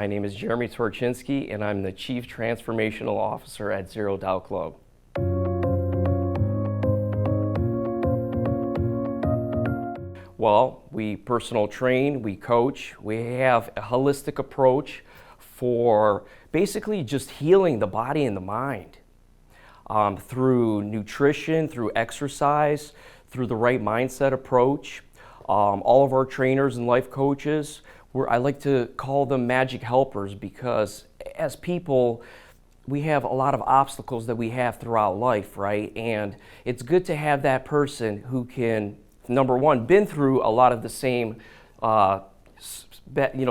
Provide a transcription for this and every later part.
My name is Jeremy Torchinsky, and I'm the Chief Transformational Officer at Zero Doubt Club. Well, we personal train, we coach, we have a holistic approach for basically just healing the body and the mind through nutrition, through exercise, through the right mindset approach. All of our trainers and life coaches, I like to call them magic helpers, because as people, we have a lot of obstacles that we have throughout life, right? And it's good to have that person who can, number one, been through a lot of the same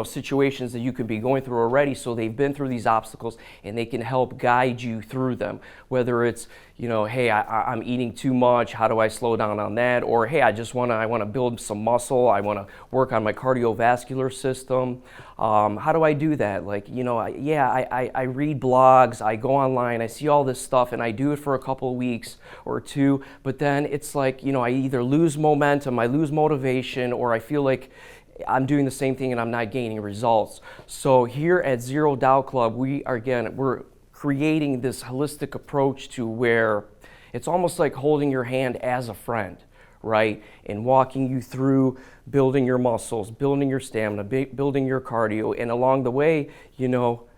situations that you could be going through already, so they've been through these obstacles and they can help guide you through them. Whether it's, hey, I'm eating too much, how do I slow down on that? Or hey, I want to build some muscle, I want to work on my cardiovascular system. How do I do that? I read blogs, I go online, I see all this stuff, and I do it for a couple of weeks or two, but then it's like, I either lose momentum, I lose motivation, or I feel like I'm doing the same thing and I'm not gaining results. So here at Zero Doubt Club, we're creating this holistic approach to where it's almost like holding your hand as a friend, right? And walking you through building your muscles, building your stamina, building your cardio, and along the way,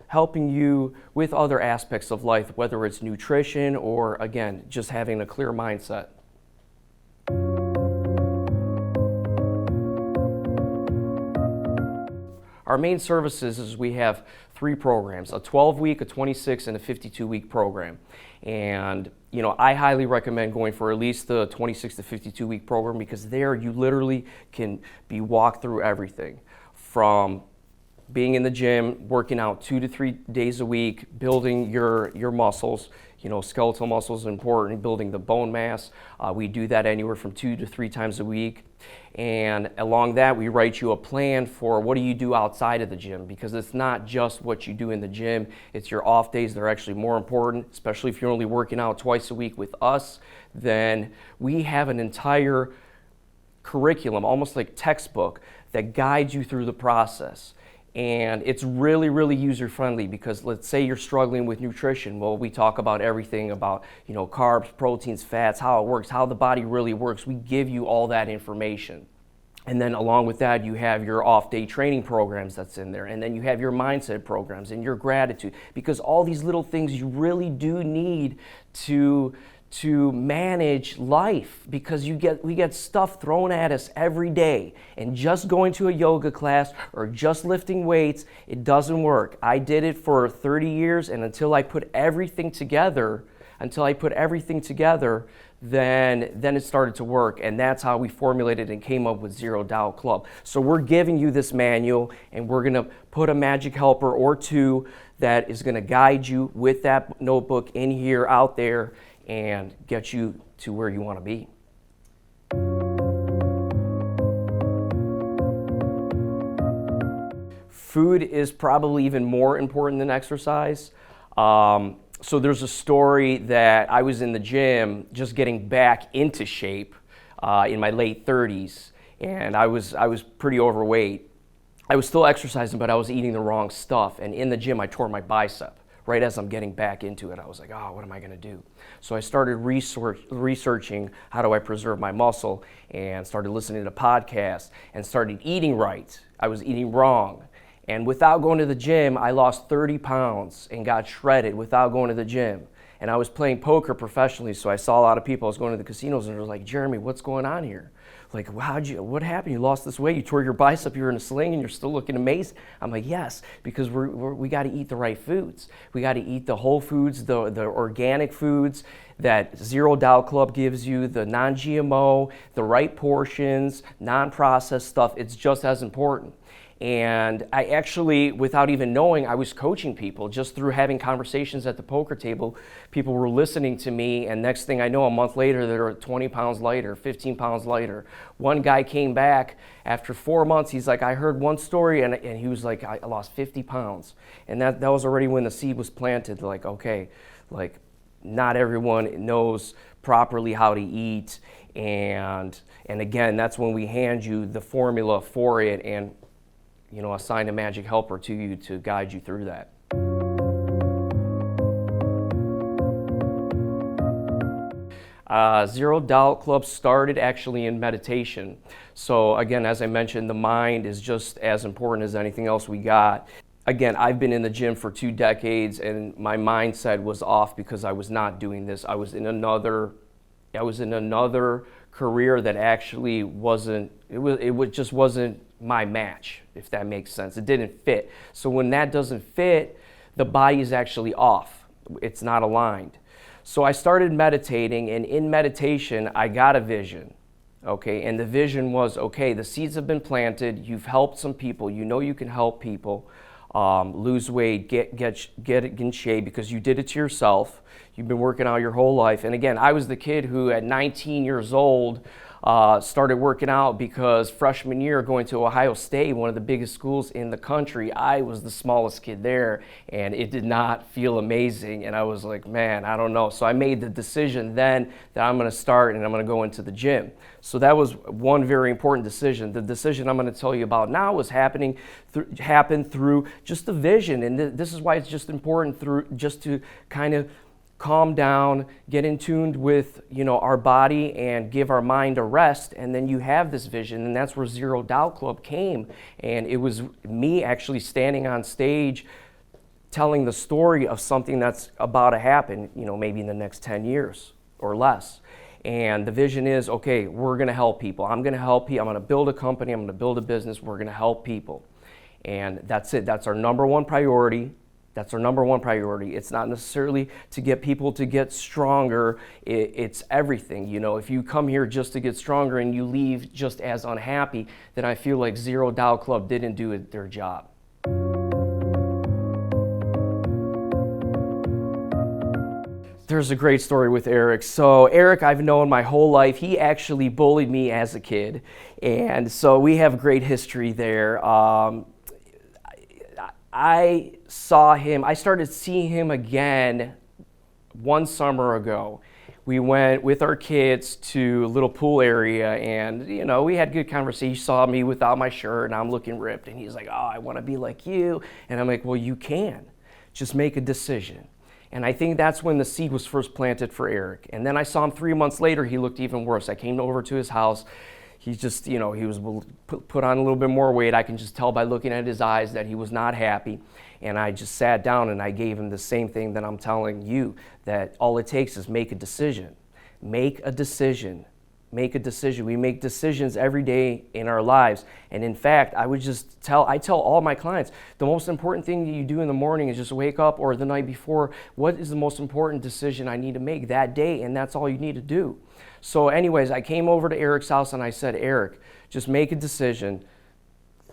helping you with other aspects of life, whether it's nutrition or, again, just having a clear mindset. Our main services is we have 3 programs, a 12-week, a 26, and a 52-week program. And, I highly recommend going for at least the 26 to 52-week program, because there you literally can be walked through everything from being in the gym, working out 2 to 3 days a week, building your muscles. Skeletal muscles are important, building the bone mass. We do that anywhere from 2 to 3 times a week. And along that, we write you a plan for what do you do outside of the gym, because it's not just what you do in the gym, it's your off days that are actually more important, especially if you're only working out twice a week with us. Then we have an entire curriculum, almost like textbook, that guides you through the process. And it's really, really user-friendly, because let's say you're struggling with nutrition. Well, we talk about everything about, carbs, proteins, fats, how it works, how the body really works. We give you all that information. And then along with that, you have your off-day training programs that's in there. And then you have your mindset programs and your gratitude, because all these little things you really do need to manage life, because we get stuff thrown at us every day, and just going to a yoga class or just lifting weights, it doesn't work. I did it for 30 years, and until I put everything together, then it started to work, and that's how we formulated and came up with Zero Doubt Club. So we're giving you this manual, and we're gonna put a magic helper or 2 that is gonna guide you with that notebook in here, out there, and get you to where you want to be. Food is probably even more important than exercise. So there's a story that I was in the gym just getting back into shape in my late 30s, and I was pretty overweight. I was still exercising, but I was eating the wrong stuff, and in the gym I tore my bicep. Right as I'm getting back into it, I was like, what am I gonna do? So I started researching how do I preserve my muscle, and started listening to podcasts, and started eating right. I was eating wrong. And without going to the gym, I lost 30 pounds and got shredded without going to the gym. And I was playing poker professionally, so I saw a lot of people. I was going to the casinos, and they were like, Jeremy, what's going on here? Like, what happened? You lost this weight, you tore your bicep, you're in a sling, and you're still looking amazing. I'm like, yes, because we got to eat the right foods. We got to eat the whole foods, the organic foods that Zero Doubt Club gives you, the non-GMO, the right portions, non-processed stuff. It's just as important. And I actually, without even knowing, I was coaching people just through having conversations at the poker table. People were listening to me, and next thing I know, a month later, they were 20 pounds lighter, 15 pounds lighter. One guy came back after 4 months. He's like, I heard one story, and he was like, I lost 50 pounds. And that was already when the seed was planted, like, okay, like, not everyone knows properly how to eat. And again, that's when we hand you the formula for it. And assign a magic helper to you to guide you through that. Zero Doubt Club started actually in meditation. So again, as I mentioned, the mind is just as important as anything else we got. Again, I've been in the gym for 2 decades and my mindset was off because I was not doing this. I was in another career that actually just wasn't my match, if that makes sense. It didn't fit. So when that doesn't fit, the body is actually off. It's not aligned. So I started meditating, and in meditation, I got a vision, okay? And the vision was, okay, the seeds have been planted, you've helped some people, you can help people lose weight, get in shape because you did it to yourself. You've been working out your whole life. And again, I was the kid who at 19 years old started working out because freshman year going to Ohio State, one of the biggest schools in the country, I was the smallest kid there and it did not feel amazing. And I was like, man, I don't know. So I made the decision then that I'm going to start and I'm going to go into the gym. So that was one very important decision. The decision I'm going to tell you about now was happened through just the vision. And this is why it's just important just to kind of calm down, get in tune with our body and give our mind a rest, and then you have this vision. And that's where Zero Doubt Club came. And it was me actually standing on stage telling the story of something that's about to happen, maybe in the next 10 years or less. And the vision is, okay, we're going to help people. I'm going to help people. I'm going to build a company. I'm going to build a business. We're going to help people. And that's it. That's our number one priority. That's our number one priority. It's not necessarily to get people to get stronger. It's everything. If you come here just to get stronger and you leave just as unhappy, then I feel like Zero Doubt Club didn't do their job. There's a great story with Eric. So Eric, I've known my whole life. He actually bullied me as a kid. And so we have great history there. I started seeing him again one summer ago. We went with our kids to a little pool area and, we had good conversation. He saw me without my shirt and I'm looking ripped and he's like, oh, I want to be like you. And I'm like, well, you can. Just make a decision. And I think that's when the seed was first planted for Eric. And then I saw him 3 months later, he looked even worse. I came over to his house. He's just, he was put on a little bit more weight. I can just tell by looking at his eyes that he was not happy. And I just sat down and I gave him the same thing that I'm telling you, that all it takes is make a decision. Make a decision. Make a decision. We make decisions every day in our lives. And in fact, I tell all my clients, the most important thing that you do in the morning is just wake up, or the night before, what is the most important decision I need to make that day? And that's all you need to do. So anyways, I came over to Eric's house and I said, Eric, just make a decision.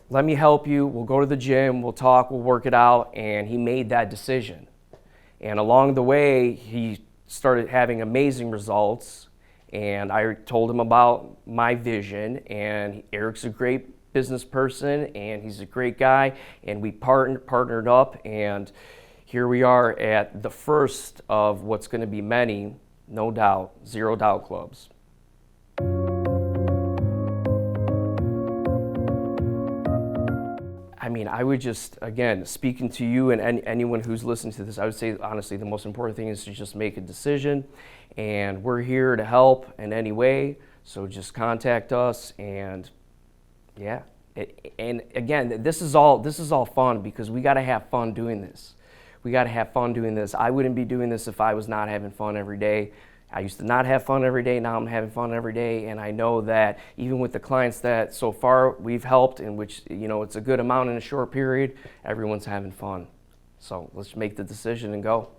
Let me help you. We'll go to the gym. We'll talk. We'll work it out. And he made that decision. And along the way, he started having amazing results. And I told him about my vision. And Eric's a great business person and he's a great guy. And we partnered up. And here we are at the first of what's going to be many, no doubt, Zero Doubt Clubs. I mean, I would just, again, speaking to you and anyone who's listening to this, I would say, honestly, the most important thing is to just make a decision. And we're here to help in any way. So just contact us. And yeah. And again, this is all fun because we got to have fun doing this. We got to have fun doing this. I wouldn't be doing this if I was not having fun every day. I used to not have fun every day. Now I'm having fun every day. And I know that even with the clients that so far we've helped, in which, it's a good amount in a short period, everyone's having fun. So let's make the decision and go.